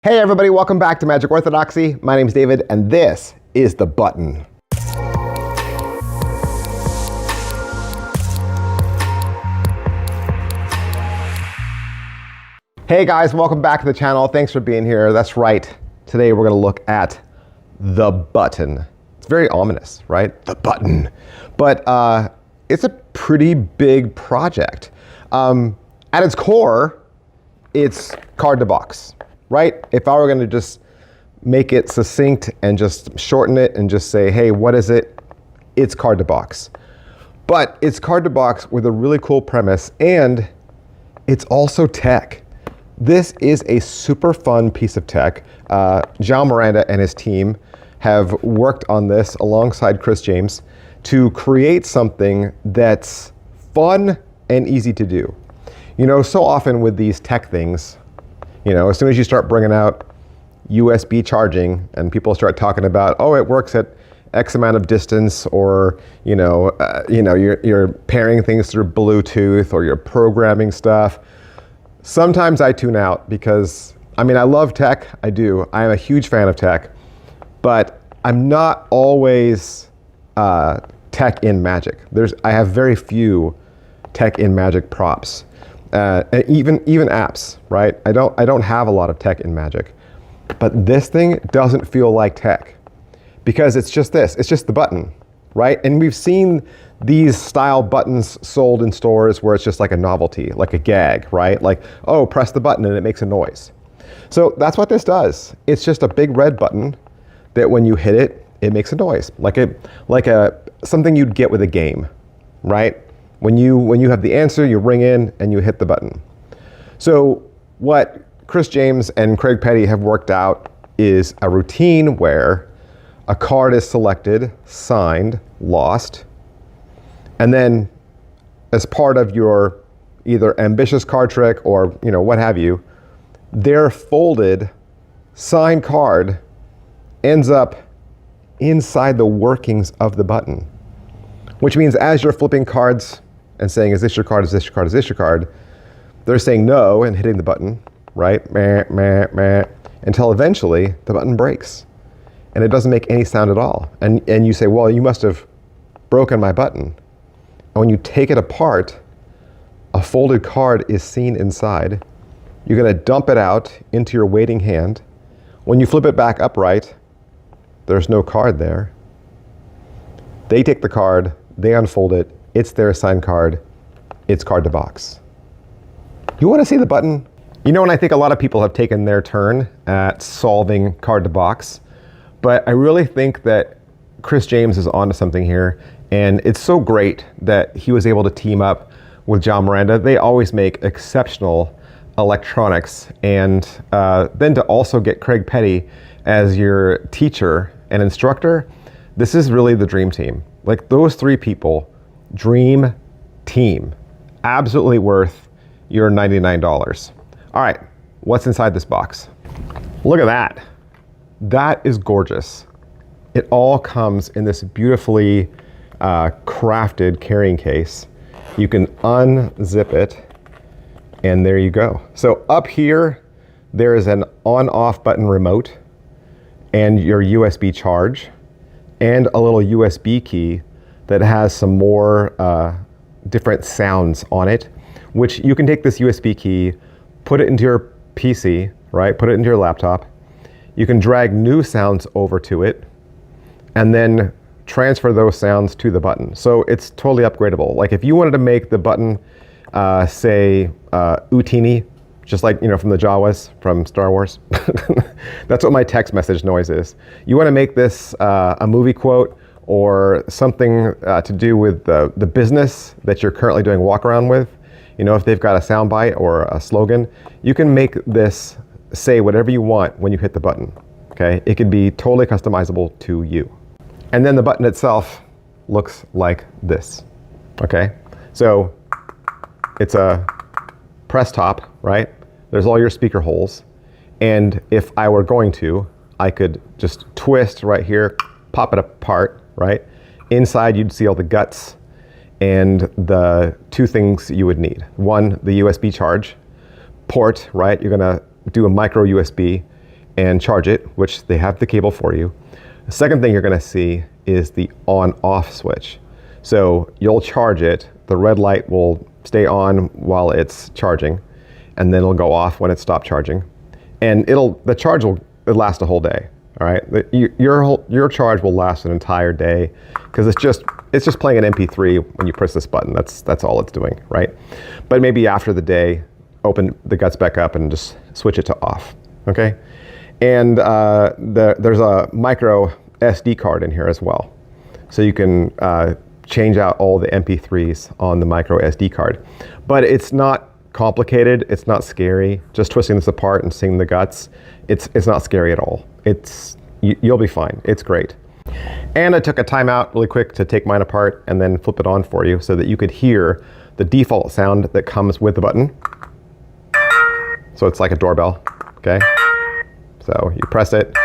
Hey everybody, welcome back to Magic Orthodoxy. My name's David, and this is the button. Hey guys, welcome back to the channel. Thanks for being here. That's right. Today we're gonna look at the button. It's very ominous, right? The button. But it's a pretty big project. At its core, it's card to box. Right? If I were going to just make it succinct and just shorten it and just say, hey, what is it? It's card to box. But it's card to box with a really cool premise, and it's also tech. This is a super fun piece of tech. João Miranda and his team have worked on this alongside Chris James to create something that's fun and easy to do. You know, so often with these tech things, you know, as soon as you start bringing out USB charging and people start talking about, oh, it works at X amount of distance, or you're pairing things through Bluetooth, or you're programming stuff. Sometimes I tune out because, I mean, I love tech. I do. I am a huge fan of tech, but I'm not always tech in Magic. I have very few tech in Magic props. And even apps, right? I don't have a lot of tech in Magic, but this thing doesn't feel like tech because it's just this. It's just the button, right? And we've seen these style buttons sold in stores where it's just like a novelty, like a gag, right? Like, oh, press the button and it makes a noise. So that's what this does. It's just a big red button that when you hit it, it makes a noise, like something you'd get with a game, right? When you have the answer, you ring in and you hit the button. So what Chris James and Craig Petty have worked out is a routine where a card is selected, signed, lost, and then as part of your either ambitious card trick or what have you, their folded signed card ends up inside the workings of the button, which means as you're flipping cards and saying, is this your card, is this your card, is this your card? They're saying no and hitting the button, right? Meh, meh, meh, until eventually the button breaks and it doesn't make any sound at all. And you say, well, you must have broken my button. And when you take it apart, a folded card is seen inside. You're gonna dump it out into your waiting hand. When you flip it back upright, there's no card there. They take the card, they unfold it, it's their assigned card, it's card to box. You want to see the button? You know, and I think a lot of people have taken their turn at solving card to box, but I really think that Chris James is onto something here, and it's so great that he was able to team up with João Miranda. They always make exceptional electronics, and then to also get Craig Petty as your teacher and instructor, this is really the dream team. Like, those three people, dream team, absolutely worth your $99. All right, what's inside this box? Look at that. That is gorgeous. It all comes in this beautifully crafted carrying case. You can unzip it, and there you go. So up here, there is an on-off button remote and your USB charge and a little USB key that has some more different sounds on it, which you can take this USB key, put it into your PC, right? Put it into your laptop. You can drag new sounds over to it and then transfer those sounds to the button. So it's totally upgradable. Like if you wanted to make the button say Utini, just like from the Jawas from Star Wars. That's what my text message noise is. You want to make this a movie quote or something to do with the business that you're currently doing walk around with. If they've got a soundbite or a slogan, you can make this say whatever you want when you hit the button. Okay, it could be totally customizable to you. And then the button itself looks like this. Okay, so it's a press top, right? There's all your speaker holes. And if I were going to, I could just twist right here, pop it apart, right? Inside you'd see all the guts and the two things you would need. One, the USB charge port, right? You're gonna do a micro USB. and charge it, which they have the cable for you. The second thing you're going to see is the on-off switch. So you'll charge it, the red light will stay on while it's charging, and then it'll go off when it's stopped charging. And the charge will last a whole day. All right, your charge will last an entire day because it's just playing an MP3 when you press this button. That's all it's doing, right? But maybe after the day, open the guts back up and just switch it to off. Okay, and there's a micro SD card in here as well, so you can change out all the MP3s on the micro SD card. But it's not complicated. It's not scary. Just twisting this apart and seeing the guts, it's not scary at all. You'll be fine. It's great. And I took a timeout really quick to take mine apart and then flip it on for you so that you could hear the default sound that comes with the button. So it's like a doorbell, okay? So you press it,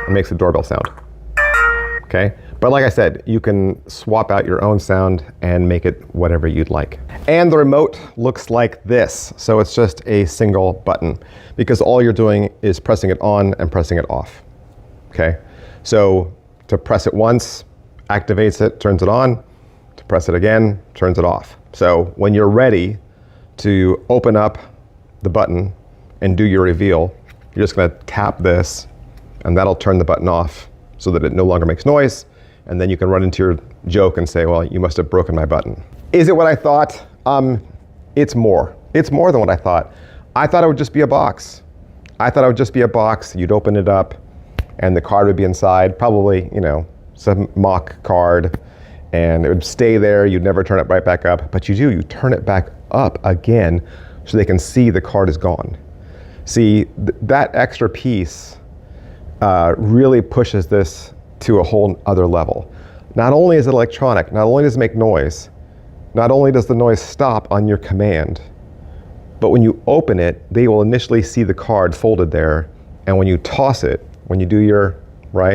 it makes a doorbell sound, okay? But like I said, you can swap out your own sound and make it whatever you'd like. And the remote looks like this. So it's just a single button because all you're doing is pressing it on and pressing it off, okay? So to press it once, activates it, turns it on. To press it again, turns it off. So when you're ready to open up the button and do your reveal, you're just gonna tap this and that'll turn the button off so that it no longer makes noise. And then you can run into your joke and say, well, you must have broken my button. Is it what I thought? It's more. It's more than what I thought. I thought it would just be a box. I thought it would just be a box. You'd open it up and the card would be inside, probably, you know, some mock card, and it would stay there. You'd never turn it right back up, but you turn it back up again so they can see the card is gone. See, that extra piece really pushes this to a whole other level. Not only is it electronic, not only does it make noise, not only does the noise stop on your command, but when you open it, they will initially see the card folded there, and when you toss it, when you do your move,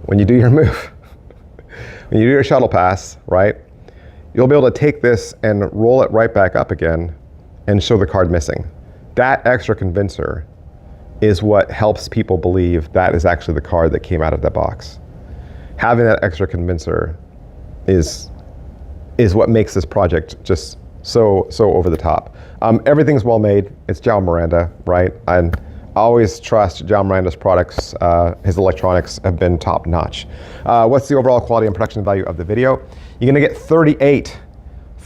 when you do your shuttle pass, right, you'll be able to take this and roll it right back up again and show the card missing. That extra convincer is what helps people believe that is actually the card that came out of that box. Having that extra convincer is what makes this project just so over the top. Everything's well made. It's João Miranda, right? I always trust João Miranda's products. His electronics have been top notch. What's the overall quality and production value of the video? You're gonna get 38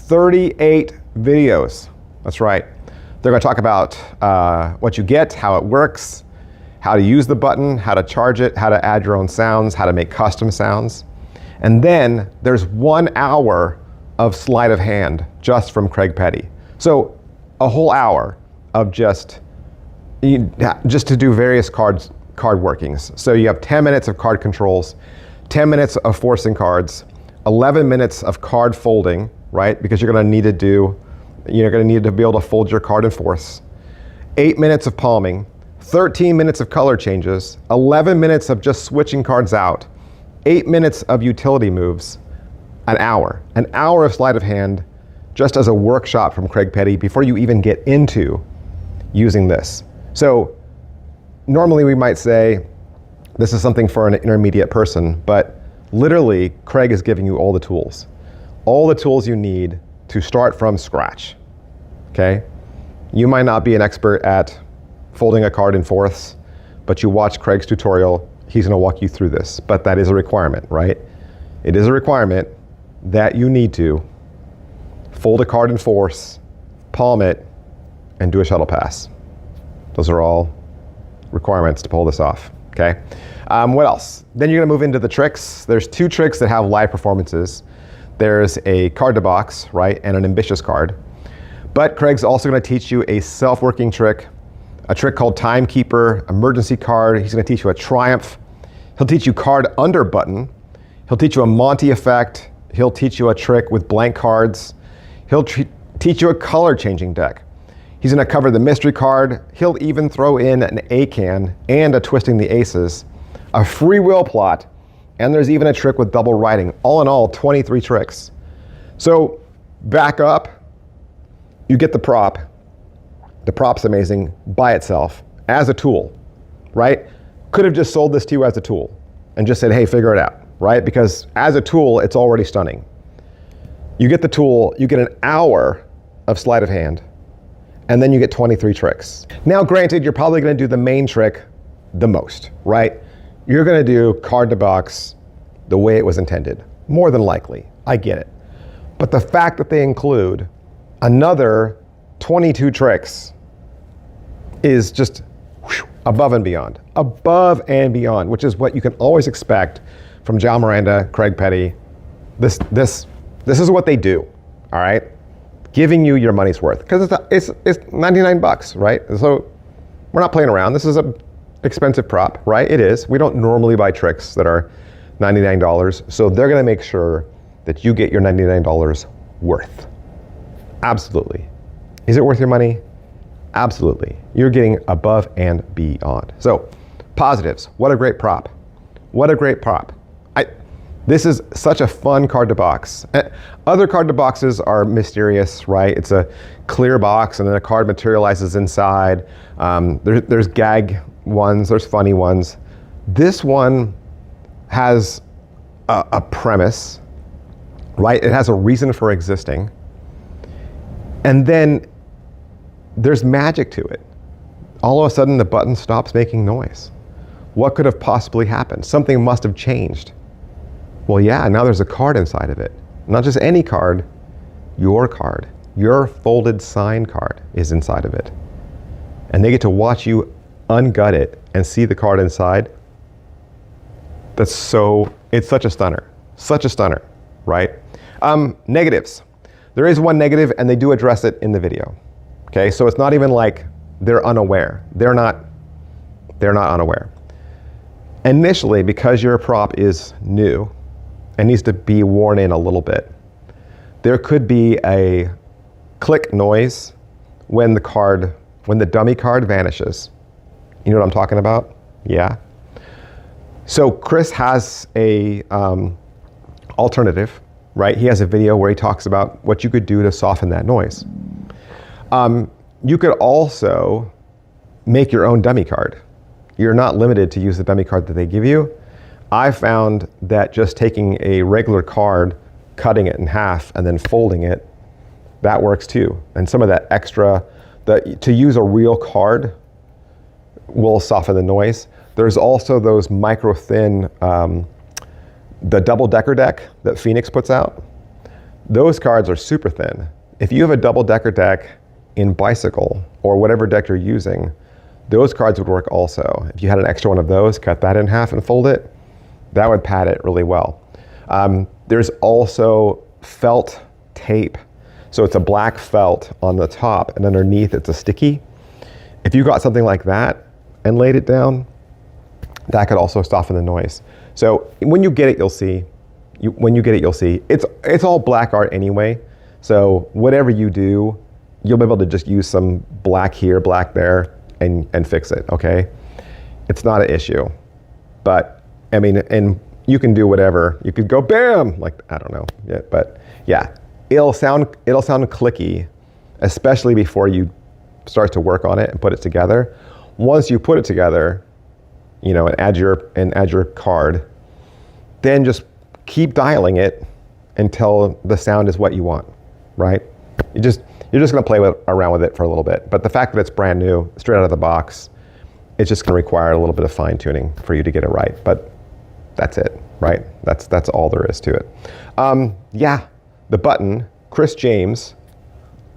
videos. That's right. They're going to talk about what you get, how it works, how to use the button, how to charge it, how to add your own sounds, how to make custom sounds. And then there's 1 hour of sleight of hand just from Craig Petty. So a whole hour of just to do various card workings. So you have 10 minutes of card controls, 10 minutes of forcing cards, 11 minutes of card folding, right? Because you're going to need to be able to fold your card and force. 8 minutes of palming, 13 minutes of color changes, 11 minutes of just switching cards out, 8 minutes of utility moves, an hour of sleight of hand, just as a workshop from Craig Petty before you even get into using this. So normally we might say this is something for an intermediate person, but literally Craig is giving you all the tools you need to start from scratch, okay? You might not be an expert at folding a card in fourths, but you watch Craig's tutorial, he's gonna walk you through this, but that is a requirement, right? It is a requirement that you need to fold a card in fourths, palm it, and do a shuttle pass. Those are all requirements to pull this off, okay? What else? Then you're gonna move into the tricks. There's 2 tricks that have live performances. There's a card to box, right, and an ambitious card. But Craig's also going to teach you a self-working trick, a trick called Timekeeper, emergency card. He's going to teach you a triumph. He'll teach you card under button. He'll teach you a Monty effect. He'll teach you a trick with blank cards. He'll teach you a color changing deck. He's going to cover the mystery card. He'll even throw in an A-can and a twisting the aces, a free will plot, and there's even a trick with double writing. All in all, 23 tricks. So back up, you get the prop. The prop's amazing by itself as a tool, right? Could have just sold this to you as a tool and just said, hey, figure it out, right? Because as a tool, it's already stunning. You get the tool, you get an hour of sleight of hand, and then you get 23 tricks. Now, granted, you're probably gonna do the main trick the most, right? You're gonna do card to box the way it was intended, more than likely, I get it. But the fact that they include another 22 tricks is just above and beyond, which is what you can always expect from John Miranda, Craig Petty. This is what they do, all right? Giving you your money's worth, because it's 99 bucks, right? So we're not playing around. This is a expensive prop, right? It is. We don't normally buy tricks that are $99, so they're gonna make sure that you get your $99 worth. Absolutely. Is it worth your money? Absolutely. You're getting above and beyond. So, positives. What a great prop. What a great prop. This is such a fun card to box. Other card to boxes are mysterious, right? It's a clear box and then a card materializes inside. There's gag ones, there's funny ones. This one has a premise, right? It has a reason for existing. And then there's magic to it. All of a sudden the button stops making noise. What could have possibly happened? Something must have changed. Well, yeah, now there's a card inside of it. Not just any card, your card. Your folded signed card is inside of it. And they get to watch you ungut it and see the card inside. It's such a stunner, right? Negatives. There is one negative and they do address it in the video. Okay, so it's not even like they're unaware. They're not unaware. Initially, because your prop is new and needs to be worn in a little bit, there could be a click noise when the dummy card vanishes. You know what I'm talking about? Yeah. So Chris has a alternative, right? He has a video where he talks about what you could do to soften that noise. You could also make your own dummy card. You're not limited to use the dummy card that they give you. I found that just taking a regular card, cutting it in half, and then folding it, that works too. And some of that extra, to use a real card will soften the noise. There's also those micro thin, the double-decker deck that Phoenix puts out. Those cards are super thin. If you have a double-decker deck in Bicycle or whatever deck you're using, those cards would work also. If you had an extra one of those, cut that in half and fold it, that would pad it really well. There's also felt tape. So it's a black felt on the top and underneath it's a sticky. If you got something like that and laid it down, that could also soften the noise. So when you get it, you'll see. It's all black art anyway. So whatever you do, you'll be able to just use some black here, black there, and fix it, okay? It's not an issue. But, I mean, and you can do whatever. You could go bam, like, I don't know. Yeah, but yeah, it'll sound clicky, especially before you start to work on it and put it together. Once you put it together, you know, and add your card, then just keep dialing it until the sound is what you want, right? You're just gonna play around with it for a little bit. But the fact that it's brand new, straight out of the box, it's just gonna require a little bit of fine tuning for you to get it right. But that's it, right? That's all there is to it. Yeah, the button, Chris James,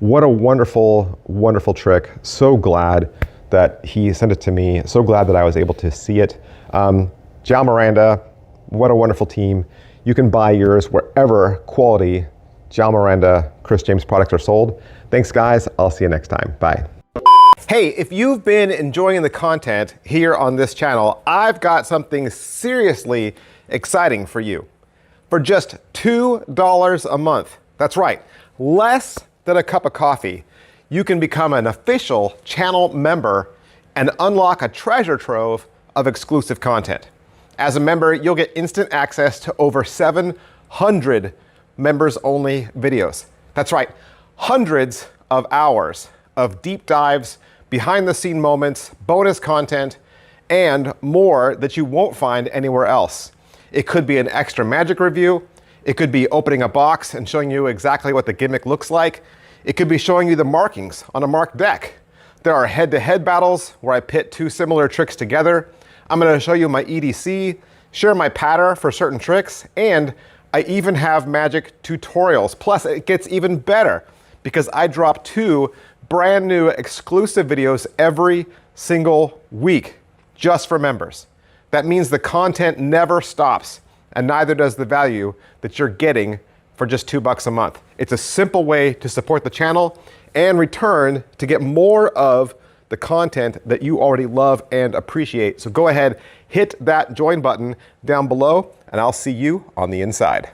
what a wonderful, wonderful trick. So glad that he sent it to me. So glad that I was able to see it. John Miranda, what a wonderful team. You can buy yours wherever quality John Miranda, Chris James products are sold. Thanks guys, I'll see you next time, bye. Hey, if you've been enjoying the content here on this channel, I've got something seriously exciting for you. For just $2 a month, that's right, less than a cup of coffee, you can become an official channel member and unlock a treasure trove of exclusive content. As a member, you'll get instant access to over 700 members-only videos. That's right, hundreds of hours of deep dives, behind-the-scene moments, bonus content, and more that you won't find anywhere else. It could be an extra magic review. It could be opening a box and showing you exactly what the gimmick looks like. It could be showing you the markings on a marked deck. There are head-to-head battles where I pit two similar tricks together. I'm going to show you my EDC, share my pattern for certain tricks, and I even have magic tutorials. Plus, it gets even better because I drop 2 brand new exclusive videos every single week just for members. That means the content never stops, and neither does the value that you're getting for just $2 a month. It's a simple way to support the channel and return to get more of the content that you already love and appreciate. So go ahead, hit that join button down below, and I'll see you on the inside.